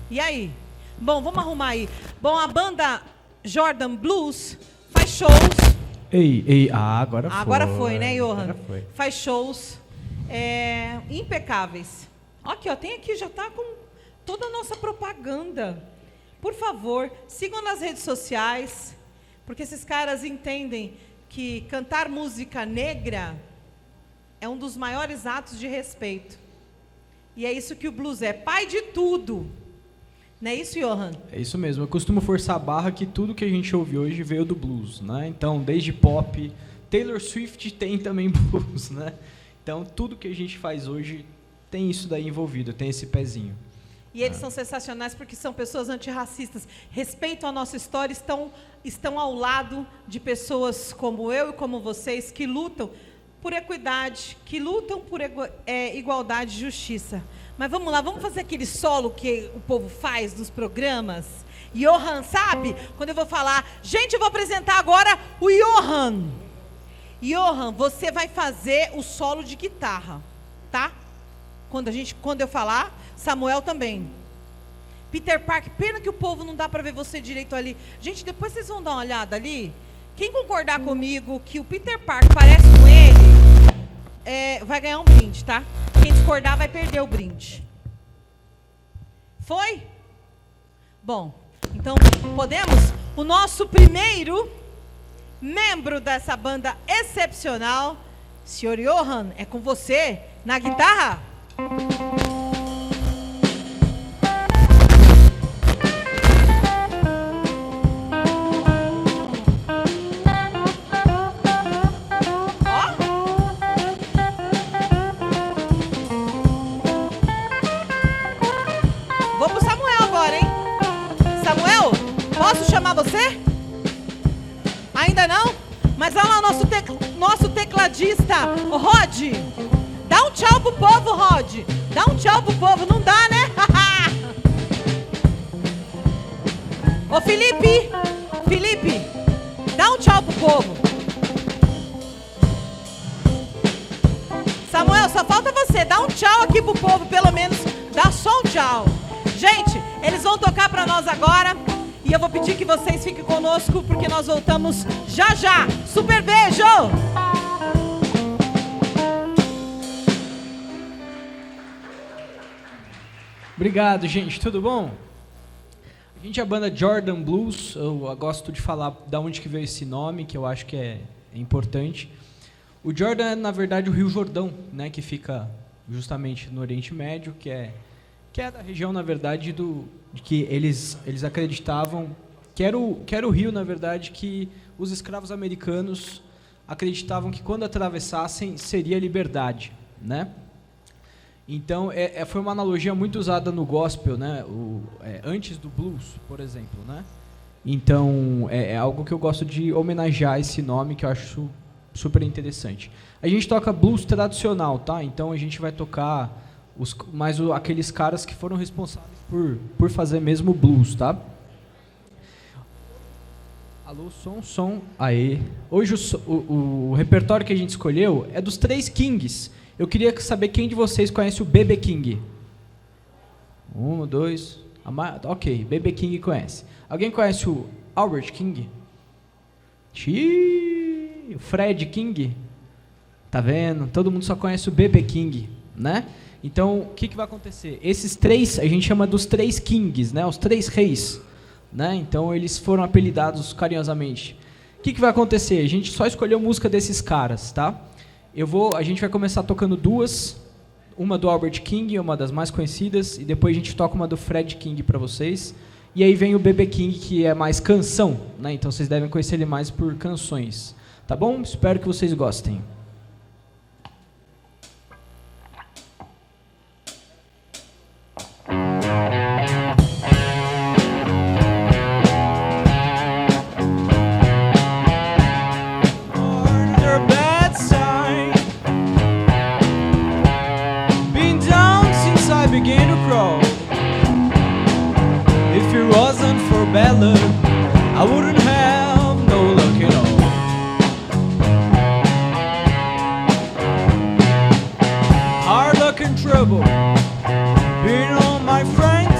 E aí? Bom, vamos arrumar aí. Bom, a banda Jordan Blues faz shows. Agora foi. Agora foi, né, Johan? Agora foi. Faz shows impecáveis. Aqui, ó, tem aqui, já tá com toda a nossa propaganda. Por favor, sigam nas redes sociais, porque esses caras entendem que cantar música negra é um dos maiores atos de respeito. E é isso que o blues é, pai de tudo. Não é isso, Johan? É isso mesmo. Eu costumo forçar a barra que tudo que a gente ouve hoje veio do blues, né? Então, desde pop, Taylor Swift tem também blues, né? Então, tudo que a gente faz hoje tem isso daí envolvido, tem esse pezinho. E eles são sensacionais porque são pessoas antirracistas, respeitam a nossa história, estão ao lado de pessoas como eu e como vocês, que lutam por equidade, que lutam por igualdade e justiça. Mas vamos lá, vamos fazer aquele solo que o povo faz nos programas? Johan, sabe? Quando eu vou falar, gente, eu vou apresentar agora o Johan. Johan, você vai fazer o solo de guitarra, tá? Quando eu falar, Samuel também. Peter Parker, pena que o povo não dá para ver você direito ali. Gente, depois vocês vão dar uma olhada ali. Quem concordar comigo que o Peter Parker parece com ele, vai ganhar um brinde, tá? Quem discordar vai perder o brinde. Foi? Bom, então podemos? O nosso primeiro membro dessa banda excepcional, Sr. Johan, é com você na guitarra. Posso chamar você? Ainda não? Mas olha lá o nosso tecladista, o Rod. Dá um tchau pro povo, Rod. Dá um tchau pro povo, não dá, né? Ô Felipe, dá um tchau pro povo. Samuel, só falta você, dá um tchau aqui pro povo, pelo menos, dá só um tchau. Gente, eles vão tocar pra nós agora. E eu vou pedir que vocês fiquem conosco, porque nós voltamos já já. Super beijo! Obrigado, gente. Tudo bom? A gente é a banda Jordan Blues. Eu gosto de falar de onde que veio esse nome, que eu acho que é importante. O Jordan é, na verdade, o Rio Jordão, né, que fica justamente no Oriente Médio, que é da região, na verdade, de que eles acreditavam que era o rio, na verdade, que os escravos americanos acreditavam que quando atravessassem seria liberdade, né? Então, foi uma analogia muito usada no gospel, né? Antes do blues, por exemplo, né? Então, é algo que eu gosto de homenagear esse nome, que eu acho super interessante. A gente toca blues tradicional, tá? Então, a gente vai tocar aqueles caras que foram responsáveis por fazer mesmo blues, tá? Alô, som, aê. Hoje o repertório que a gente escolheu é dos 3 Kings. Eu queria saber quem de vocês conhece o B.B. King. 1, 2... Ok, B.B. King conhece. Alguém conhece o Albert King? O Fred King? Tá vendo? Todo mundo só conhece o B.B. King, né? Então, o que vai acontecer? Esses 3, a gente chama dos 3 Kings, né? Os 3 reis, né? Então, eles foram apelidados carinhosamente. O que vai acontecer? A gente só escolheu música desses caras, tá? A gente vai começar tocando 2, uma do Albert King, uma das mais conhecidas, e depois a gente toca uma do Fred King para vocês. E aí vem o B.B. King, que é mais canção, né? Então, vocês devem conhecer ele mais por canções, tá bom? Espero que vocês gostem. Begin to crawl. If it wasn't for bad luck, I wouldn't have no luck at all. Hard luck and trouble, being all my friends.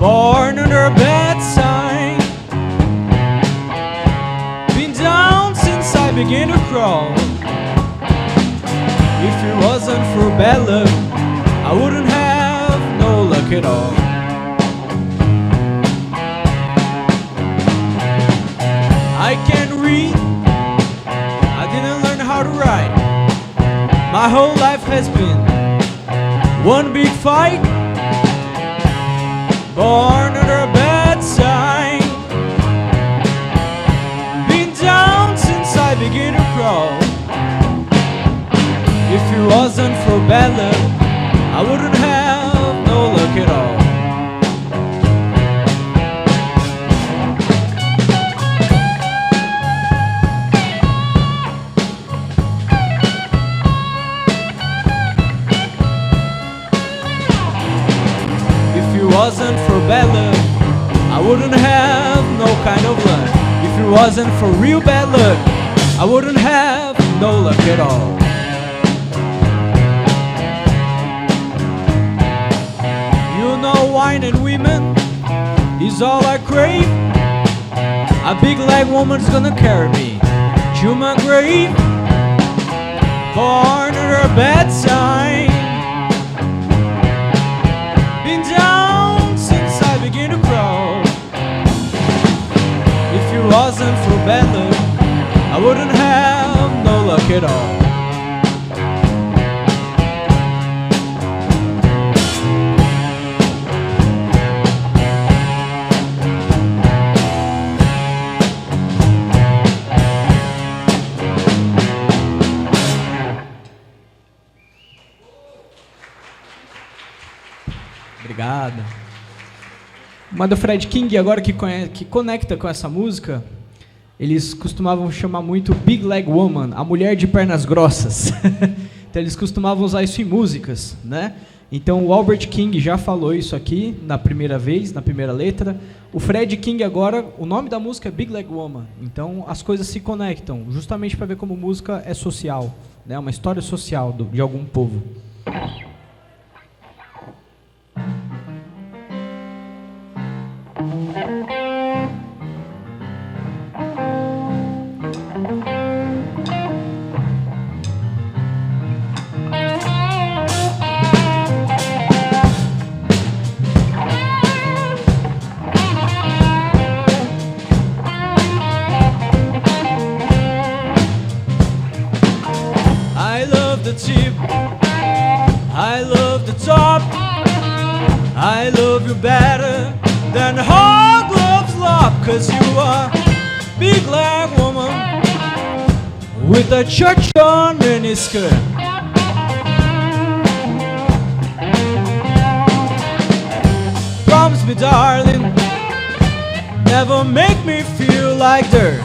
born under a bad sign. Been down since I began to crawl. If it wasn't for bad luck, I wouldn't have no luck at all. I can't read, I didn't learn how to write. My whole life has been one big fight. Born under a bad sign. Been down since I began to crawl. If it wasn't for bad luck, I wouldn't have no luck at all. If it wasn't for bad luck, I wouldn't have no kind of luck. If it wasn't for real bad luck, I wouldn't have no luck at all. You know, wine and women is all I crave. A big leg woman's gonna carry me to my grave. Born under a bad sign. Been down since I began to crawl. If it wasn't for bad luck, I wouldn't have no luck at all. Obrigado. Uma do Fred King, agora que conecta com essa música, eles costumavam chamar muito Big Leg Woman, a mulher de pernas grossas. Então eles costumavam usar isso em músicas, né? Então o Albert King já falou isso aqui na primeira vez, na primeira letra. O Fred King agora, o nome da música é Big Leg Woman. Então as coisas se conectam, justamente para ver como música é social, né? Uma história social de algum povo. I love the top. I love you better than hog loves love. Cause you are big leg woman with a church on miniskirt. Promise me, darling, never make me feel like dirt.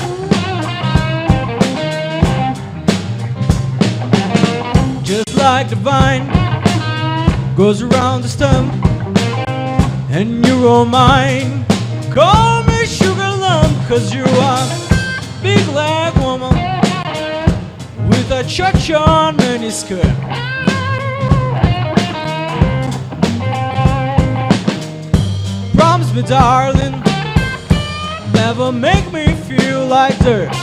Just like the vine goes around the stump, and you're all mine. Call me sugar lump, cause you are big leg woman with a church on miniskirt. Promise me, darling, never make me feel like dirt.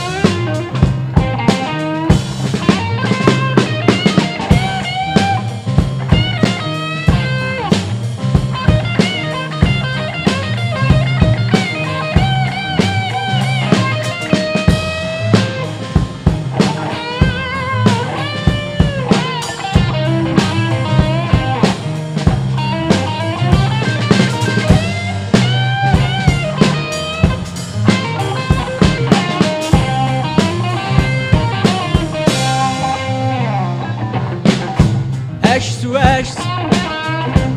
Ashes to ashes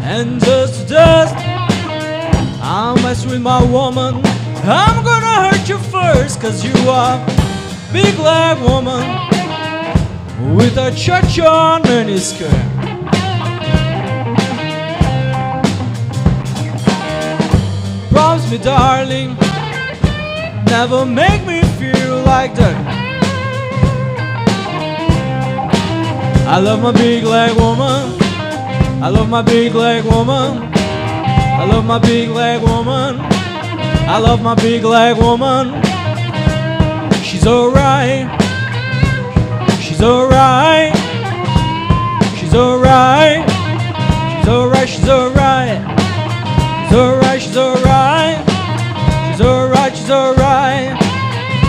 and dust to dust. I'll mess with my woman, I'm gonna hurt you first. Cause you are big leg woman with a church on miniskirt. Promise me, darling, never make me feel like that. I love my big leg woman, I love my big leg woman, I I love my big leg woman. I love my big leg woman. She's alright. She's alright. She's alright. She's alright. She's alright. She's alright. She's alright. She's alright. She's alright.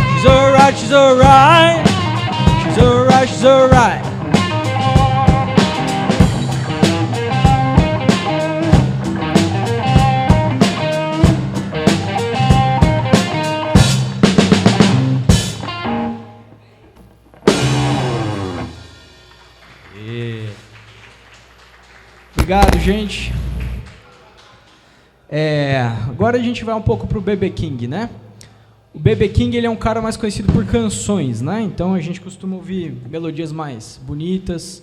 She's alright. She's alright. She's alright. She's alright. Obrigado, gente. Agora a gente vai um pouco pro B.B. King, né? O B.B. King, ele é um cara mais conhecido por canções, né? Então a gente costuma ouvir melodias mais bonitas.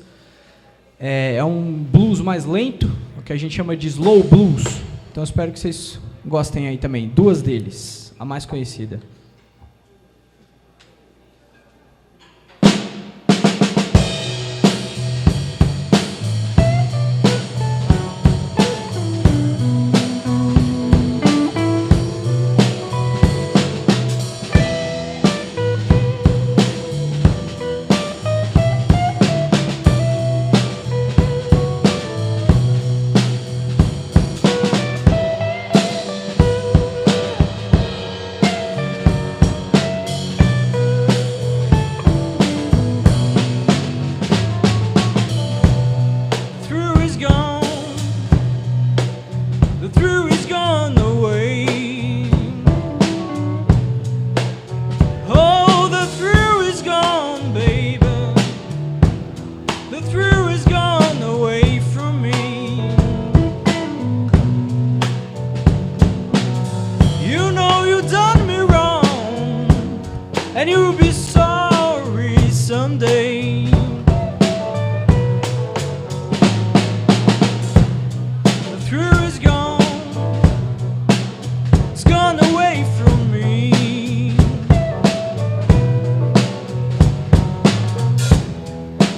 É um blues mais lento, o que a gente chama de slow blues. Então eu espero que vocês gostem aí também. Duas deles, a mais conhecida.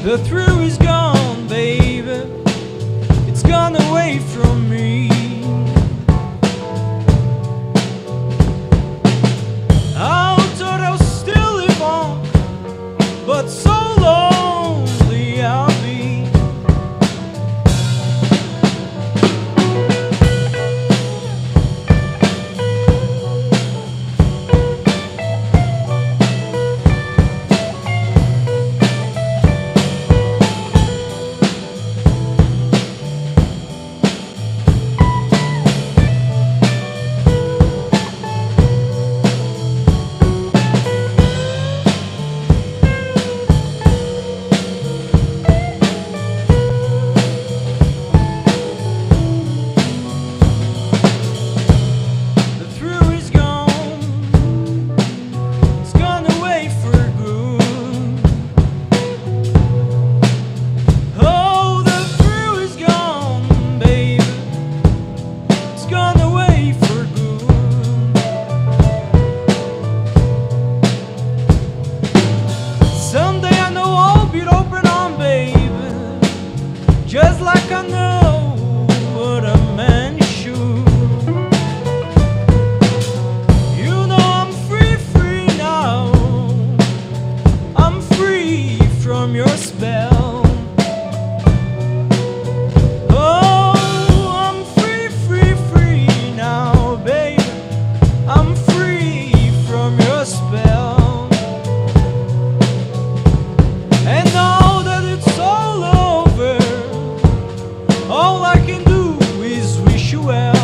The thrill is gone, baby. It's gone away from me. I thought I'll still live on, but so lonely I'll be. Just like I know what a man should. You know I'm free, free now. I'm free from your spell. Oh, I'm free, free, free now, baby. I'm free from your spell. And now that it's all over, all I can do is wish you well.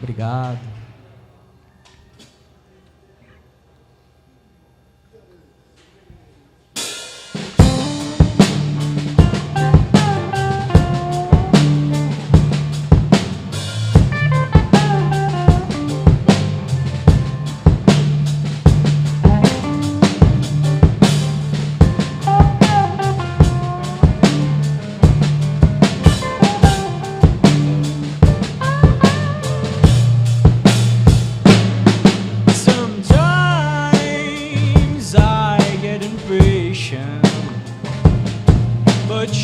Obrigado.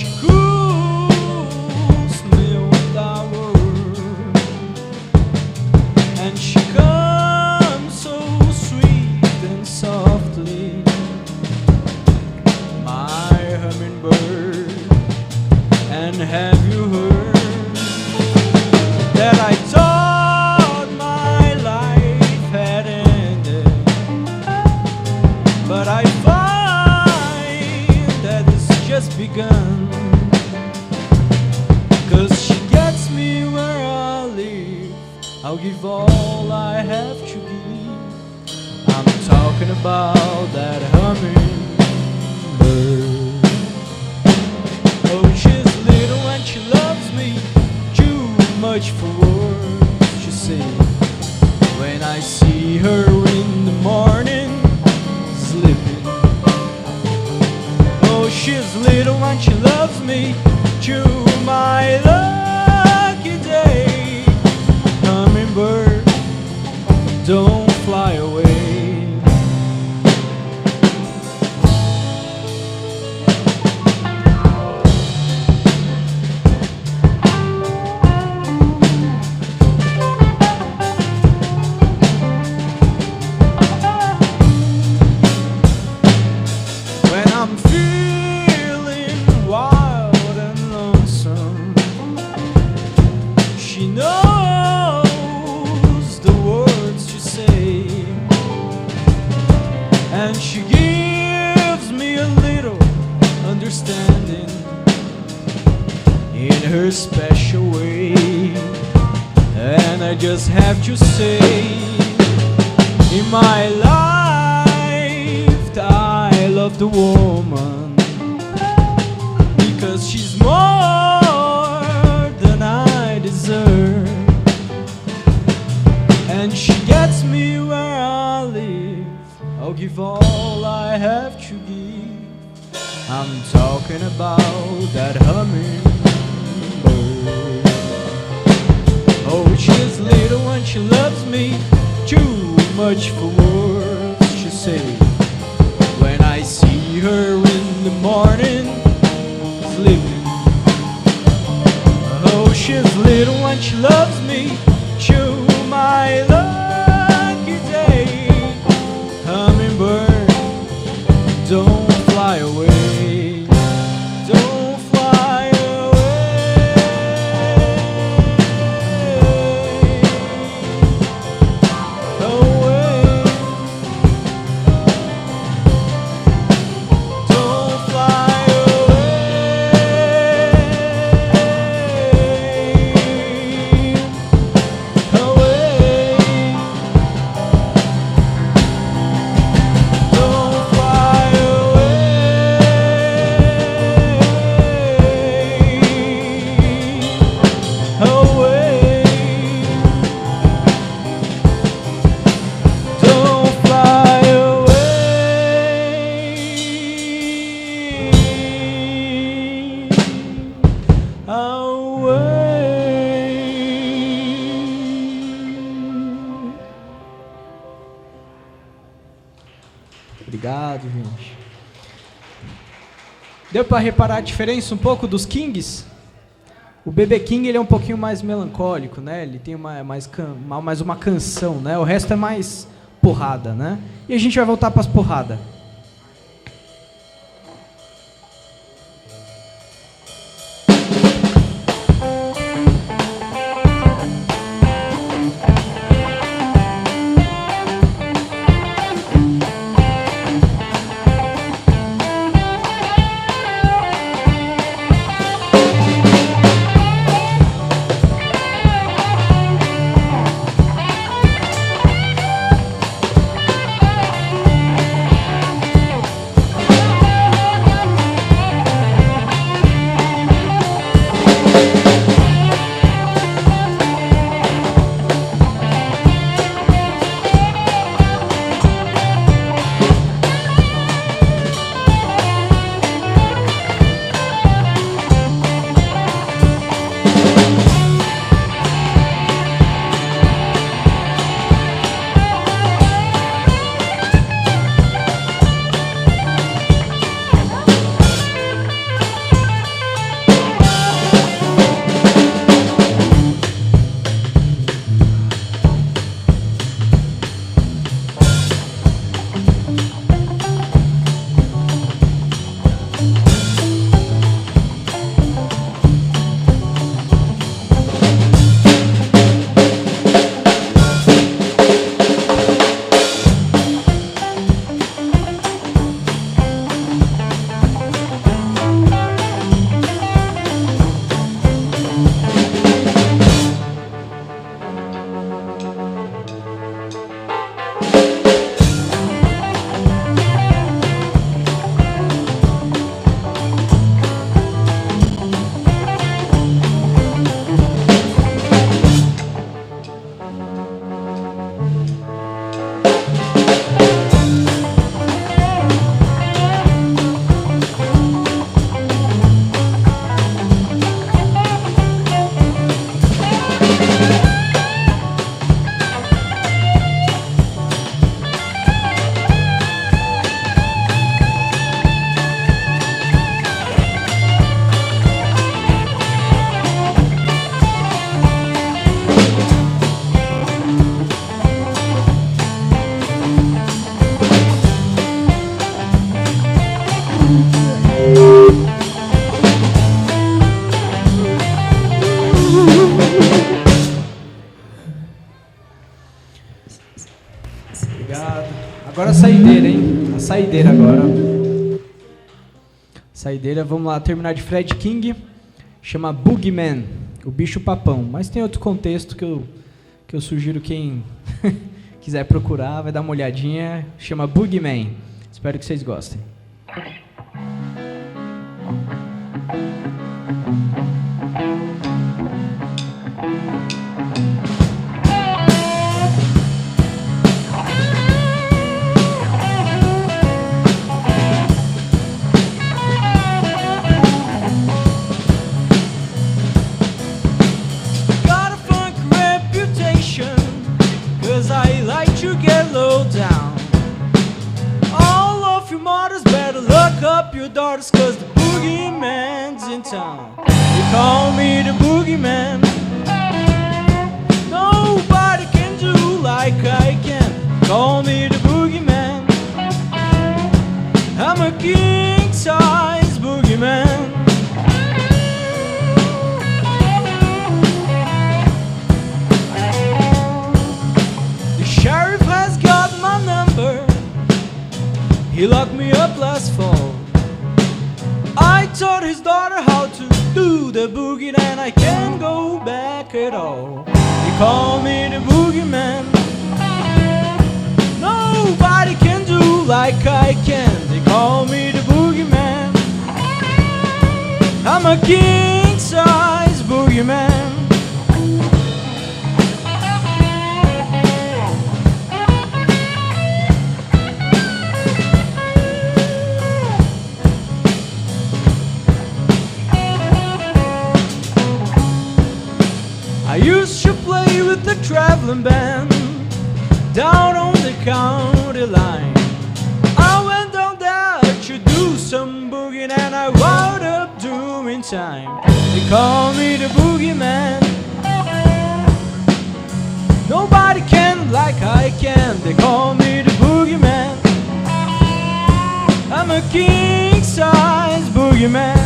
she cools me with our word, and she comes so sweet and softly, my hummingbird. And have you heard that I thought my life had ended, but I find that it's just begun, 'cause she gets me where I live. I'll give all I have to give. I'm talking about that hummingbird. Oh, she's little and she loves me too much for words to say. When I see her in the morning sleeping, oh, she's little and she loves me too, my lucky day. Hummingbird, don't fly away. Her special way, and I just have to say, in my life I love the woman because she's more than I deserve, and she gets me where I live. I'll give all I have to give. I'm talking about that humming. Oh, she's little and she loves me too much for words to say. When I see her in the morning sleeping, oh, she's little and she loves me too, my lucky day. Hummingbird, don't fly away. Obrigado, gente. Deu para reparar a diferença um pouco dos Kings? O BB King ele é um pouquinho mais melancólico, né? Ele tem mais uma canção, né? O resto é mais porrada, né? E a gente vai voltar para as porradas. Agora a saideira, hein? A saideira agora. Saideira, vamos lá, terminar de Fred King. Chama Boogeyman, o bicho papão. Mas tem outro contexto que eu sugiro quem quiser procurar, vai dar uma olhadinha. Chama Boogeyman. Espero que vocês gostem. Your daughters, cause the boogeyman's in town. They call me the boogeyman. Nobody can do like I can. Call me the boogeyman. I'm a king-size boogeyman. The sheriff has got my number. He locked me up last fall. I taught his daughter how to do the boogie, and I can't go back at all. They call me the boogeyman. Nobody can do like I can. They call me the boogeyman. I'm a king-size boogeyman. I used to play with the traveling band down on the county line. I went down there to do some boogieing, and I wound up doing time. They call me the boogeyman. Nobody can like I can. They call me the boogeyman. I'm a king-size boogeyman.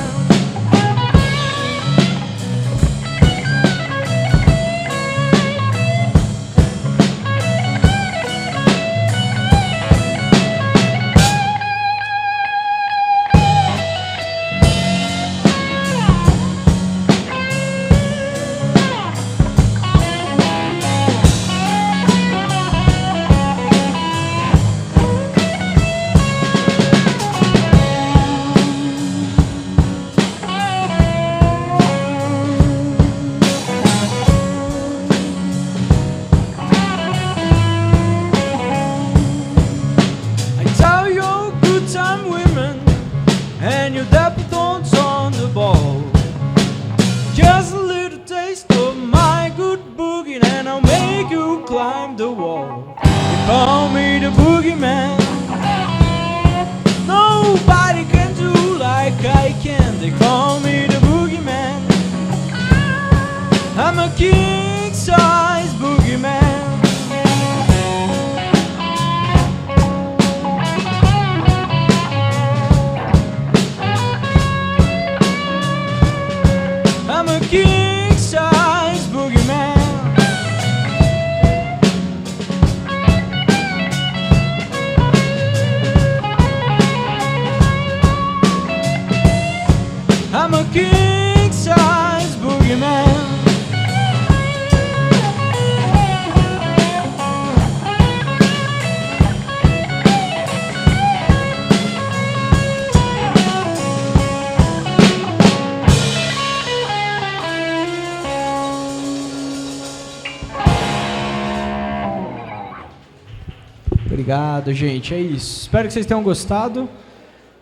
Obrigado, gente. É isso. Espero que vocês tenham gostado.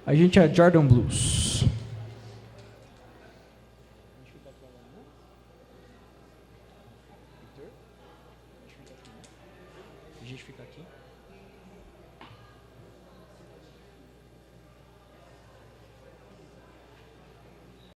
A gente é Jordan Blues. A gente fica aqui.